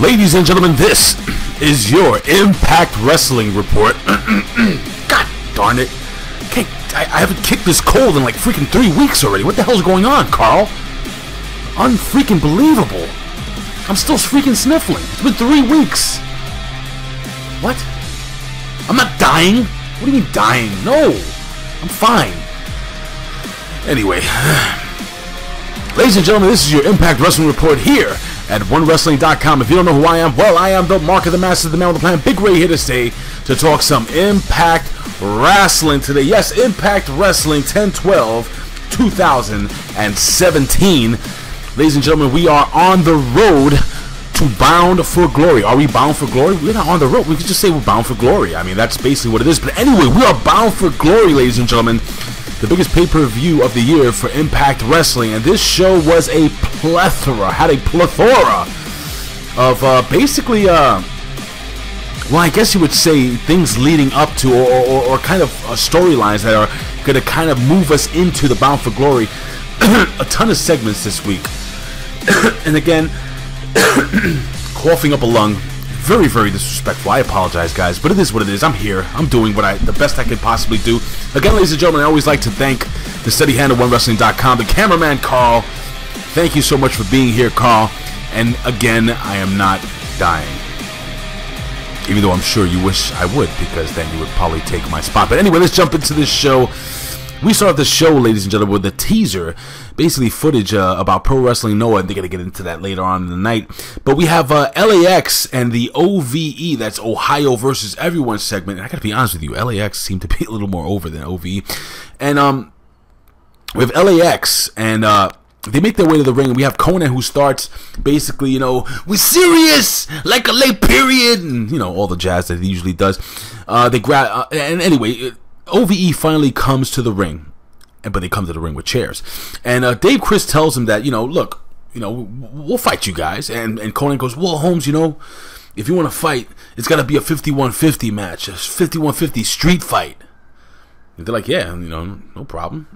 Ladies and gentlemen, this is your Impact Wrestling Report. God darn it. I haven't kicked this cold in like freaking 3 weeks already. What the hell's going on, Carl? Unfreaking believable. I'm still freaking sniffling. It's been 3 weeks. What? I'm not dying. What do you mean dying? No. I'm fine. Anyway. Ladies and gentlemen, this is your Impact Wrestling Report here at OneWrestling.com. If you don't know who I am, well, I am the Mark of the Masters, the man with the plan, Big Ray, here to stay to talk some Impact Wrestling today. Yes, Impact Wrestling 10/12/2017. Ladies and gentlemen, we are on the road to Bound for Glory. Are we bound for glory? We're not on the road. We could just say we're bound for glory. I mean, that's basically what it is. But anyway, we are bound for glory, ladies and gentlemen. The biggest pay-per-view of the year for Impact Wrestling, and this show was a plethora, had a plethora of basically, well, I guess you would say things leading up to, or kind of storylines that are going to kind of move us into the Bound for Glory. A ton of segments this week, and again, coughing up a lung. Very, very disrespectful. I apologize, guys, but it is what it is. I'm here. I'm doing the best I could possibly do. Again, ladies and gentlemen, I always like to thank the steady hand of OneWrestling.com, the cameraman, Carl. Thank you so much for being here, Carl. And again, I am not dying. Even though I'm sure you wish I would, because then you would probably take my spot. But anyway, let's jump into this show. We start the show, ladies and gentlemen, with a teaser, basically footage about Pro Wrestling Noah. They're going to get into that later on in the night. But we have LAX and the OVE, that's Ohio versus Everyone segment. And I got to be honest with you, LAX seemed to be a little more over than OVE. And we have LAX, and they make their way to the ring. And we have Conan, who starts basically, you know, we're serious, like a late period, and, you know, all the jazz that he usually does. They grab, and anyway, OVE finally comes to the ring, but they come to the ring with chairs. And Dave Chris tells him that, you know, look, you know, we'll fight you guys. And Conan goes, well, Holmes, you know, if you want to fight, it's got to be a 51-50 match, a 51-50 street fight. And they're like, yeah, you know, no problem.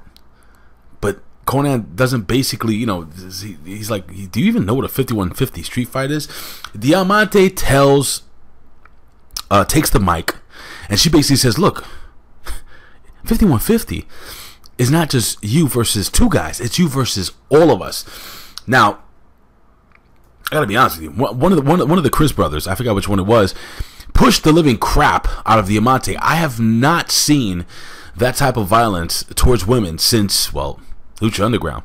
But Conan doesn't basically, you know, he's like, do you even know what a 51-50 street fight is? Diamante takes the mic, and she basically says, look, 51-50 is not just you versus two guys. It's you versus all of us. Now, I gotta be honest with you. One of the Chris brothers, I forgot which one it was, pushed the living crap out of Diamante. I have not seen that type of violence towards women since, well, Lucha Underground.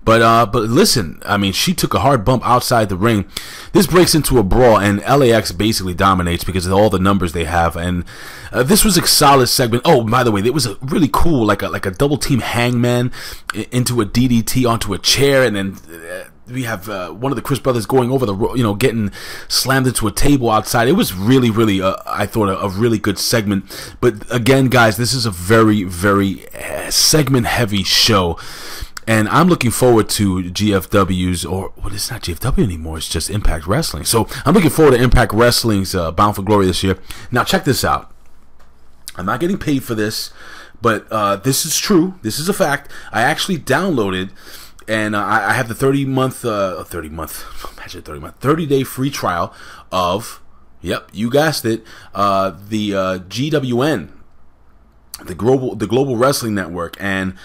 But listen, I mean, she took a hard bump outside the ring. This breaks into a brawl, and LAX basically dominates because of all the numbers they have. And this was a solid segment. Oh, by the way, it was a really cool, like a double team hangman into a DDT onto a chair, and then we have one of the Chris brothers going over the, you know, getting slammed into a table outside. It was really, really, I thought, a really good segment. But again, guys, this is a very, very segment-heavy show. And I'm looking forward to GFW's, or well, it's not GFW anymore, it's just Impact Wrestling. So I'm looking forward to Impact Wrestling's Bound for Glory this year. Now check this out. I'm not getting paid for this, but this is true. This is a fact. I actually downloaded, and I have the 30-day free trial of, yep, you guessed it, the GWN, the Global Wrestling Network. And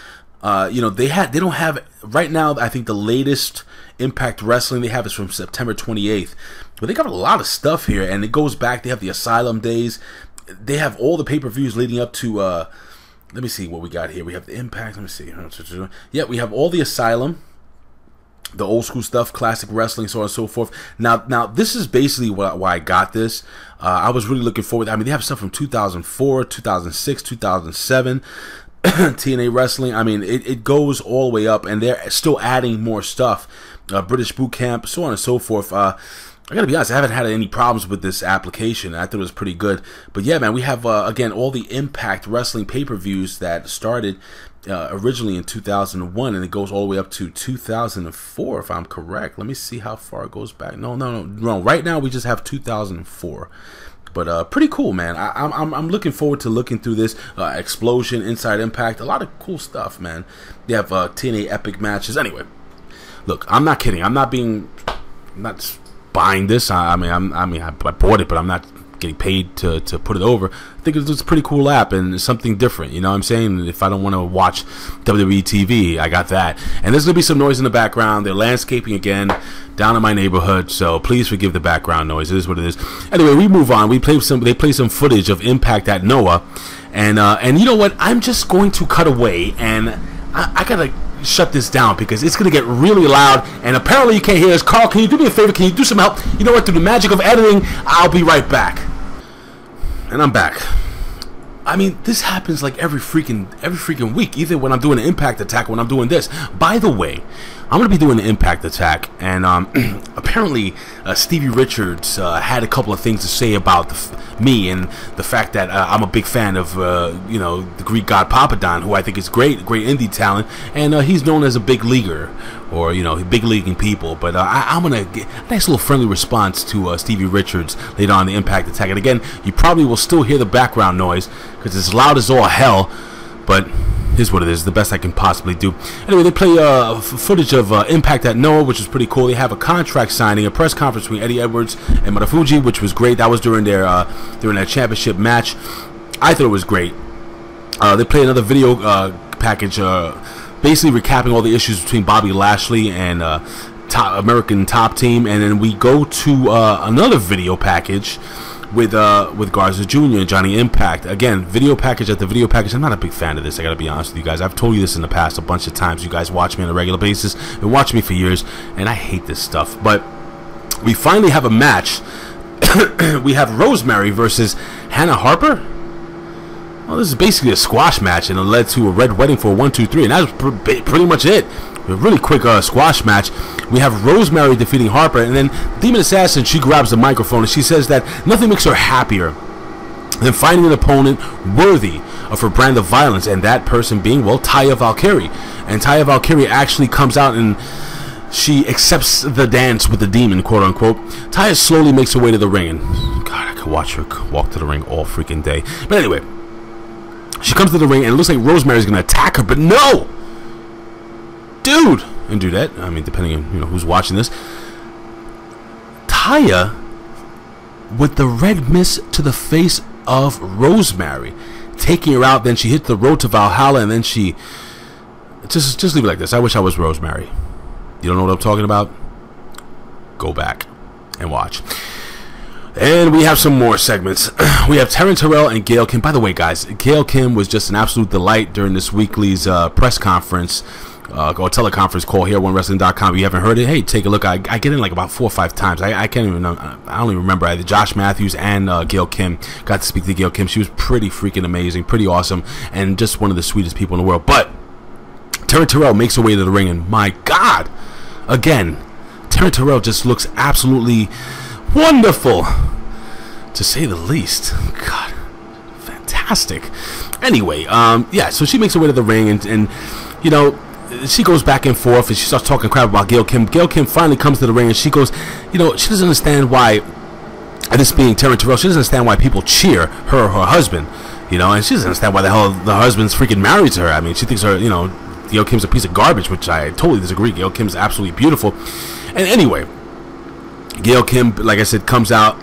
you know, they don't have right now. I think the latest Impact Wrestling they have is from September 28th, but they got a lot of stuff here, and it goes back. They have the Asylum days. They have all the pay-per-views leading up to. Let me see what we got here. We have the Impact. Let me see. Yeah, we have all the Asylum, the old school stuff, classic wrestling, so on and so forth. Now this is basically why I got this. I was really looking forward. I mean, they have stuff from 2004, 2006, 2007. TNA Wrestling. I mean, it goes all the way up, and they're still adding more stuff. British Boot Camp, so on and so forth. I gotta be honest, I haven't had any problems with this application. I thought it was pretty good. But yeah, man, we have again all the Impact Wrestling pay-per-views that started originally in 2001, and it goes all the way up to 2004, if I'm correct. Let me see how far it goes back. No. Right now we just have 2004. But pretty cool, man. I'm looking forward to looking through this. Explosion, Inside Impact, a lot of cool stuff, man. They have TNA Epic matches. Anyway, look, I'm not kidding. I'm not buying this. I bought it, but I'm not getting paid to put it over. I think it's a pretty cool app and something different. You know what I'm saying? If I don't want to watch WWE TV, I got that. And there's gonna be some noise in the background. They're landscaping again down in my neighborhood, so please forgive the background noise. It is what it is. Anyway, we move on. They play some footage of Impact at Noah, and you know what? I'm just going to cut away, and I gotta shut this down because it's gonna get really loud, and apparently you can't hear us. Carl, can you do me a favor? Can you do some help? You know what? Through the magic of editing, I'll be right back. And I'm back. I mean, this happens like every freaking week, either when I'm doing an Impact Attack or when I'm doing this. By the way, I'm going to be doing an Impact Attack, and apparently Stevie Richards had a couple of things to say about me and the fact that I'm a big fan of, you know, the Greek god Papadon, who I think is great indie talent, and he's known as a big leaguer, or, you know, big leaguing people. But I'm going to get a nice little friendly response to Stevie Richards later on in the Impact Attack. And again, you probably will still hear the background noise because it's loud as all hell, but here's what it is, the best I can possibly do. Anyway, they play footage of Impact at Noah, which is pretty cool. They have a contract signing, a press conference between Eddie Edwards and Marufuji, which was great. That was during their championship match. I thought it was great. They play another video package, basically recapping all the issues between Bobby Lashley and American Top Team, and then we go to another video package with Garza Jr. and Johnny Impact. Again, video package at the video package. I'm not a big fan of this, I gotta be honest with you guys. I've told you this in the past a bunch of times. You guys watch me on a regular basis, been watching me for years, and I hate this stuff. But we finally have a match. We have Rosemary versus Hannah Harper. Well, this is basically a squash match, and it led to a red wedding for 1, 2, 3, and that was pretty much it. A really quick squash match. We have Rosemary defeating Harper, and then Demon Assassin, she grabs the microphone and she says that nothing makes her happier than finding an opponent worthy of her brand of violence, and that person being, well, Taya Valkyrie. And Taya Valkyrie actually comes out and she accepts the dance with the demon, quote unquote. Taya slowly makes her way to the ring, and God, I could watch her walk to the ring all freaking day. But anyway, she comes to the ring and it looks like Rosemary's gonna attack her, but no! Dude! And do that, I mean, depending on, you know, who's watching this. Taya with the red mist to the face of Rosemary, taking her out. Then she hit the road to Valhalla, and then she just leave it like this. I wish I was Rosemary. You don't know what I'm talking about? Go back and watch. And we have some more segments. We have Terrence Terrell and Gail Kim. By the way, guys, Gail Kim was just an absolute delight during this weekly's press conference or teleconference call here at OneWrestling.com. If you haven't heard it, hey, take a look. I get in like about 4 or 5 times. I can't even know. I don't even remember. Either Josh Matthews and Gail Kim. Got to speak to Gail Kim. She was pretty freaking amazing, pretty awesome, and just one of the sweetest people in the world. But Terrence Terrell makes her way to the ring, and my God, again, Terrence Terrell just looks absolutely wonderful, to say the least. God, fantastic. Anyway, yeah, so she makes her way to the ring, and you know, she goes back and forth, and she starts talking crap about Gail Kim. Gail Kim finally comes to the ring, and she goes, you know, she doesn't understand why, and this being Terrence Terrell, she doesn't understand why people cheer her or her husband, you know, and she doesn't understand why the hell the husband's freaking married to her. I mean, she thinks her, you know, Gail Kim's a piece of garbage, which I totally disagree. Gail Kim's absolutely beautiful. And anyway, Gail Kim, like I said, comes out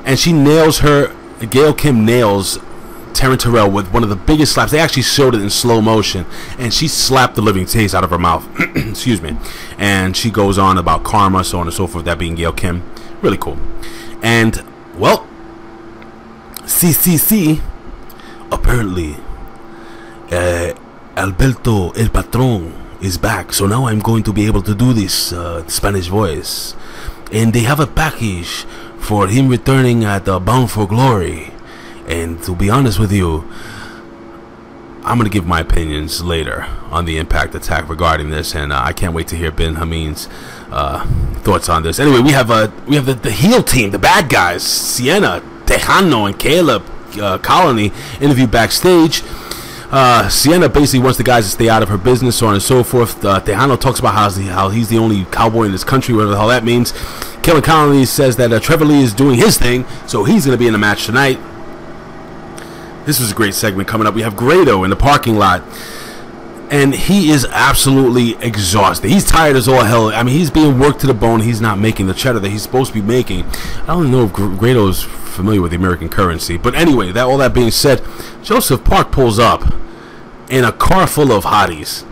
and she nails her. Gail Kim nails Terrence Terrell with one of the biggest slaps. They actually showed it in slow motion, and she slapped the living taste out of her mouth. Excuse me. And she goes on about karma, so on and so forth, that being Gail Kim. Really cool. And, well, CCC, apparently, Alberto El Patron is back, so now I'm going to be able to do this Spanish voice. And they have a package for him returning at Bound for Glory. And to be honest with you, I'm going to give my opinions later on the Impact Attack regarding this, and I can't wait to hear Ben Hameen's thoughts on this. Anyway, we have the heel team, the bad guys, Sienna, Tejano, and Caleb Colony interview backstage. Sienna basically wants the guys to stay out of her business, so on and so forth. Tejano talks about how he's the only cowboy in this country, whatever the hell that means. Caleb Colony says that Trevor Lee is doing his thing, so he's going to be in the match tonight. This was a great segment coming up. We have Grado in the parking lot. and he is absolutely exhausted. He's tired as all hell. I mean, he's being worked to the bone. He's not making the cheddar that he's supposed to be making. I don't know if Grado is familiar with the American currency, but anyway, all that being said, Joseph Park pulls up in a car full of hotties,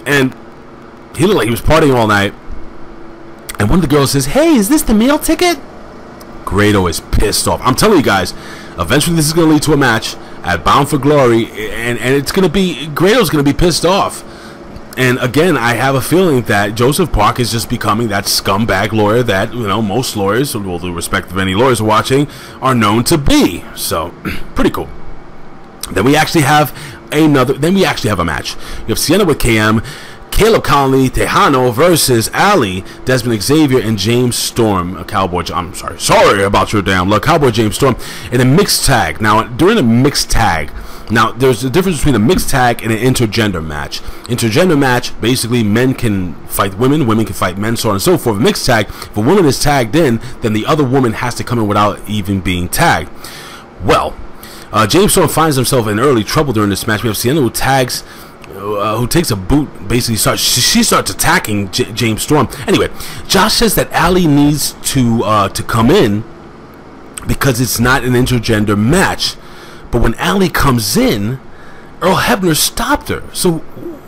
and he looked like he was partying all night. And one of the girls says, "Hey, is this the meal ticket?" Grado is pissed off. I'm telling you guys, eventually this is going to lead to a match at Bound for Glory, and it's going to be, Grado's going to be pissed off. And again, I have a feeling that Joseph Park is just becoming that scumbag lawyer that, you know, most lawyers, with all due respect of any lawyers watching, are known to be. So, pretty cool. Then we actually have a match. You have Sienna with KM, Caleb Conley, Tejano versus Ali, Desmond Xavier, and James Storm. I'm sorry about your damn luck. Cowboy James Storm in a mixed tag. Now, during a mixed tag, there's a difference between a mixed tag and an intergender match. Intergender match, basically, men can fight women, women can fight men, so on and so forth. A mixed tag, if a woman is tagged in, then the other woman has to come in without even being tagged. Well, James Storm finds himself in early trouble during this match. We have Sienna who takes a boot, basically she starts attacking James Storm. Anyway, Josh says that Ali needs to come in because it's not an intergender match. But when Ali comes in, Earl Hebner stopped her. So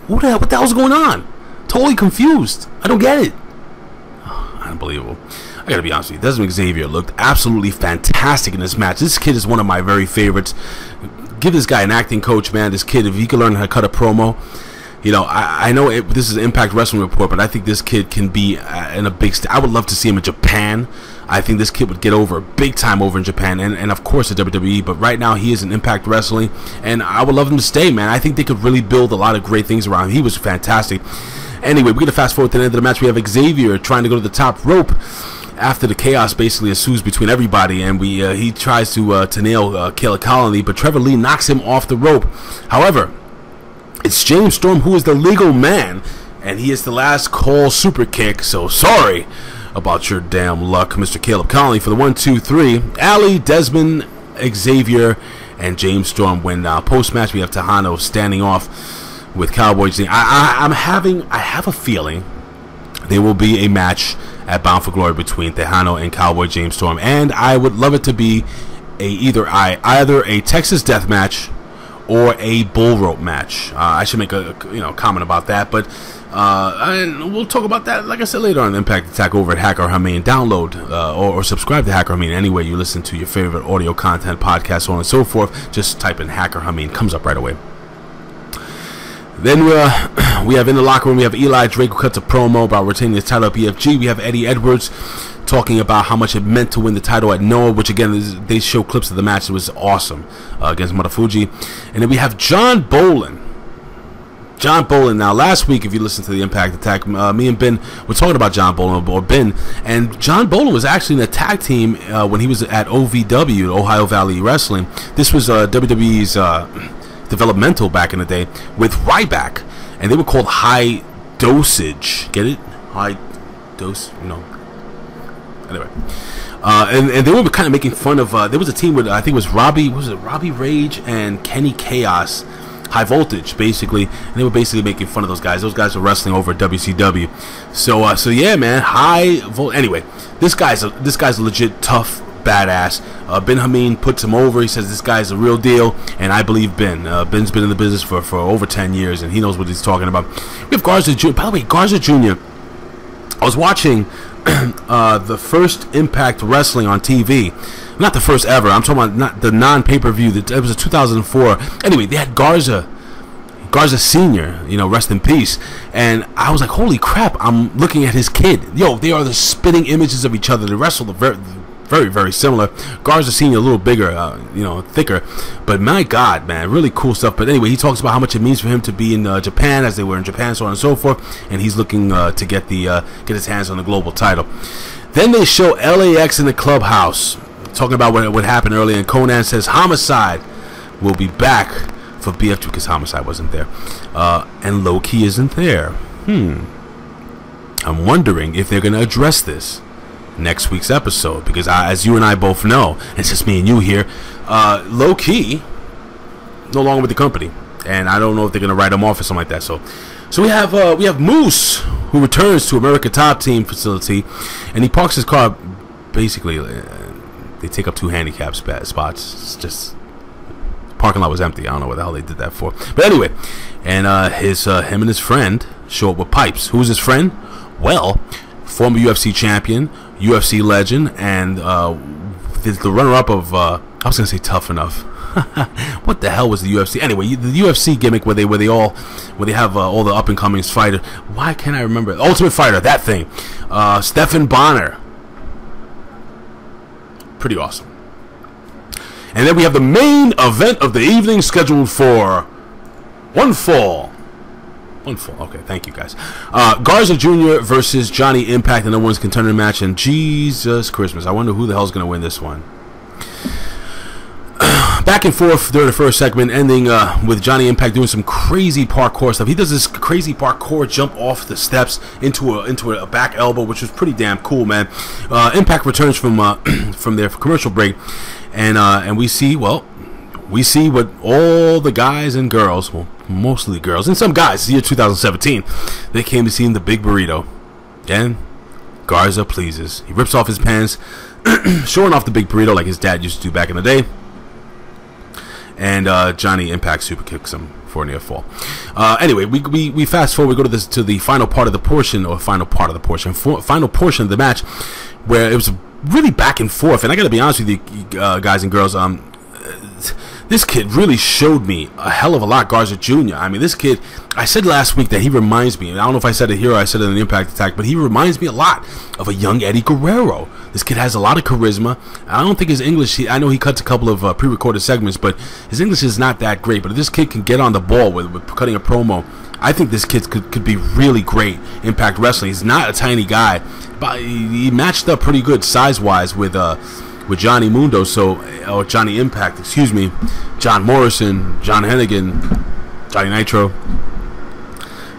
what the hell's going on? Totally confused. I don't get it. Unbelievable. I gotta be honest with you, Desmond Xavier looked absolutely fantastic in this match. This kid is one of my very favorites. Give this guy an acting coach, man. This kid, if he can learn how to cut a promo, you know, I know this is an Impact Wrestling report, but I think this kid can be in a big I would love to see him in Japan. I think this kid would get over big time over in Japan, and of course the WWE, but right now he is in Impact Wrestling, and I would love him to stay, man. I think they could really build a lot of great things around him. He was fantastic. Anyway, we're going to fast forward to the end of the match. We have Xavier trying to go to the top rope after the chaos basically ensues between everybody, and he tries to nail Caleb Conley, but Trevor Lee knocks him off the rope. However, it's James Storm who is the legal man, and he is the last call super kick, so sorry about your damn luck, Mr. Caleb Conley, for the 1, 2, 3. Ali, Desmond, Xavier, and James Storm win. Post-match, we have Tejano standing off with Cowboy James. I have a feeling there will be a match at Bound for Glory between Tejano and Cowboy James Storm, and I would love it to be either a Texas Death Match or a bull rope match. I should make a comment about that, but and we'll talk about that, like I said, later on Impact Attack over at Hacker Hameen. Download or subscribe to Hacker Hameen anywhere you listen to your favorite audio content, podcasts, so on and so forth. Just type in Hacker Hameen, comes up right away. Then we have in the locker room, we have Eli Drake who cuts a promo about retaining the title at BFG. We have Eddie Edwards talking about how much it meant to win the title at Noah, which again, they show clips of the match. It was awesome against Matafuji. And then we have John Bolin. John Bolin. Now, last week, if you listened to the Impact Attack, me and Ben were talking about John Bolin, or Ben, and John Bolin was actually in a tag team when he was at OVW, Ohio Valley Wrestling. This was WWE's developmental back in the day with Ryback, and they were called High Dosage. Get it? High Dose, Anyway, and they were kind of making fun of. There was a team with I think it was Robbie Rage and Kenny Chaos, High Voltage, basically, and they were basically making fun of those guys. Those guys were wrestling over at WCW. So yeah, man, Anyway, this guy's a legit tough badass. Ben Hameen puts him over. He says this guy's a real deal, and I believe Ben. Ben's been in the business for over 10 years, and he knows what he's talking about. We have Garza Jr. By the way, Garza Jr. I was watching the first Impact Wrestling on TV. Not the first ever. I'm talking about not the non-pay-per-view. It was a 2004. Anyway, they had Garza Sr., rest in peace. And I was like, holy crap, I'm looking at his kid. Yo, they are the spitting images of each other. They wrestle very, very, very similar. Garza Sr. a little bigger, thicker. But my God, man, really cool stuff. But anyway, he talks about how much it means for him to be in Japan, as they were in Japan, so on and so forth. And he's looking to get his hands on the global title. Then they show LAX in the clubhouse, talking about what happened earlier. And Conan says Homicide will be back for BF2 because Homicide wasn't there. And Low-Key isn't there. I'm wondering if they're going to address this next week's episode, because as you and I both know, it's just me and you here, Low-Key no longer with the company. and I don't know if they're gonna write him off or something like that. So we have Moose, who returns to America Top Team facility, and he parks his car. Basically, they take up 2 handicap spots. It's just the parking lot was empty. I don't know what the hell they did that for. But anyway, and him and his friend show up with pipes. Who's his friend? Well, former UFC champion, UFC legend, and the runner-up of I was gonna say Tough Enough. What the hell was the UFC? Anyway, the UFC gimmick where they have all the up-and-coming fighters. Why can't I remember? Ultimate Fighter, that thing. Stephan Bonner. Pretty awesome. And then we have the main event of the evening, scheduled for one fall. Okay, thank you guys. Garza Jr. versus Johnny Impact in the one's contender match, and Jesus Christmas, I wonder who the hell's gonna win this one. Back and forth during the first segment, ending with Johnny Impact doing some crazy parkour stuff. He does this crazy parkour jump off the steps into a back elbow, which was pretty damn cool, man. Impact returns from their commercial break, and we see what all the guys and girls, well, mostly girls and some guys, it's the year 2017, they came to see the Big Burrito, and Garza pleases. He rips off his pants, showing off the Big Burrito like his dad used to do back in the day. And Johnny Impact super kicks him for a near fall. Anyway, we fast forward. We go to the final part of the portion, final portion of the match, where it was really back and forth. And I got to be honest with you, guys and girls. This kid really showed me a hell of a lot, Garza Jr. I mean, this kid, I said last week that he reminds me, and I don't know if I said it here or I said it in the Impact Attack, but he reminds me a lot of a young Eddie Guerrero. This kid has a lot of charisma. I don't think his English, I know he cuts a couple of pre-recorded segments, but his English is not that great. But if this kid can get on the ball with cutting a promo, I think this kid could be really great Impact Wrestling. He's not a tiny guy, but he matched up pretty good size-wise with Johnny Mundo, or Johnny Impact, excuse me, John Morrison, John Hennigan, Johnny Nitro.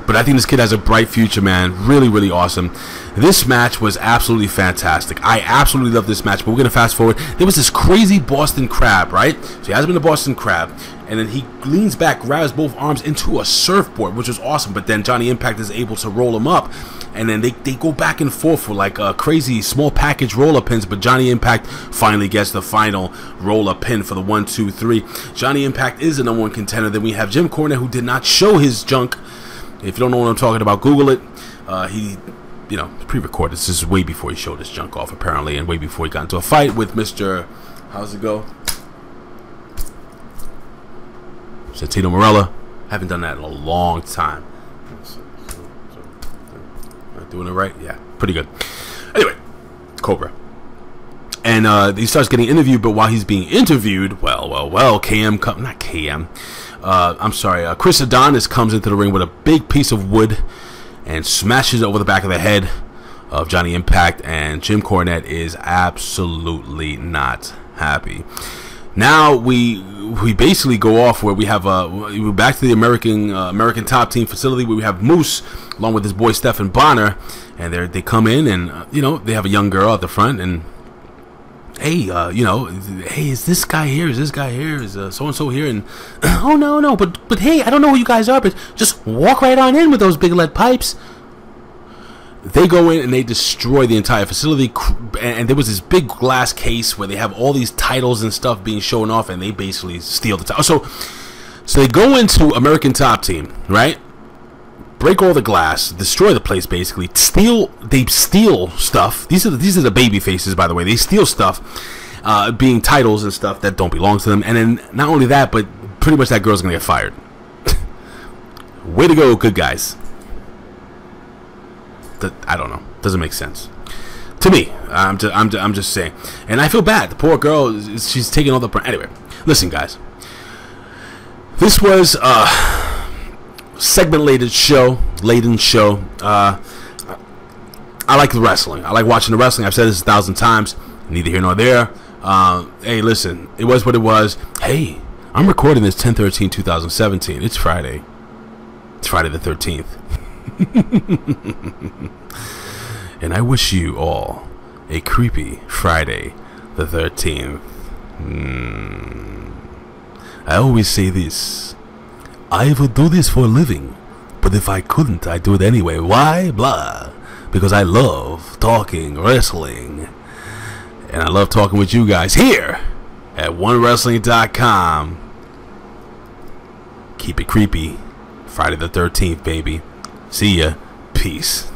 But I think this kid has a bright future, man. Really, really awesome. This match was absolutely fantastic. I absolutely love this match, but we're going to fast forward. There was this crazy Boston Crab, right? So he has been a Boston Crab, and then he leans back, grabs both arms into a surfboard, which was awesome. But then Johnny Impact is able to roll him up, and then they go back and forth for like crazy small package roll-up pins, but Johnny Impact finally gets the final roll-up pin for the 1, 2, 3. Johnny Impact is the #1 contender. Then we have Jim Cornette, who did not show his junk. If you don't know what I'm talking about, Google it. He, pre-recorded. This is way before he showed his junk off, apparently, and way before he got into a fight with Mr. How's it go? Santino Marella. Haven't done that in a long time. Am I doing it right? Yeah, pretty good. Anyway, Cobra. And he starts getting interviewed, but while he's being interviewed, Chris Adonis comes into the ring with a big piece of wood and smashes it over the back of the head of Johnny Impact, and Jim Cornette is absolutely not happy. Now we basically go off where we have we're back to the American Top Team facility, where we have Moose along with his boy Stephan Bonner, and they come in, and they have a young girl at the front, and hey, hey, is this guy here? Is this guy here? Is so and so here? And oh no, but hey, I don't know who you guys are, but just walk right on in with those big lead pipes. They go in and they destroy the entire facility, and there was this big glass case where they have all these titles and stuff being shown off, and they basically steal the title. So they go into American Top Team, right? Break all the glass, destroy the place, basically. They steal stuff. These are the baby faces, by the way. They steal stuff, being titles and stuff that don't belong to them. And then not only that, but pretty much that girl's gonna get fired. Way to go, good guys. I don't know. Doesn't make sense to me. I'm just saying. And I feel bad. The poor girl, she's taking all the brunt. Anyway, listen, guys. This was segment-laden show. I like the wrestling. I like watching the wrestling. I've said this 1,000 times. Neither here nor there. Hey, listen. It was what it was. Hey, I'm recording this 10/13/2017. It's Friday. It's Friday the 13th. And I wish you all a creepy Friday the 13th. I always say this. I would do this for a living, but if I couldn't, I'd do it anyway. Why? Blah. Because I love talking wrestling. And I love talking with you guys here at OneWrestling.com. Keep it creepy. Friday the 13th, baby. See ya. Peace.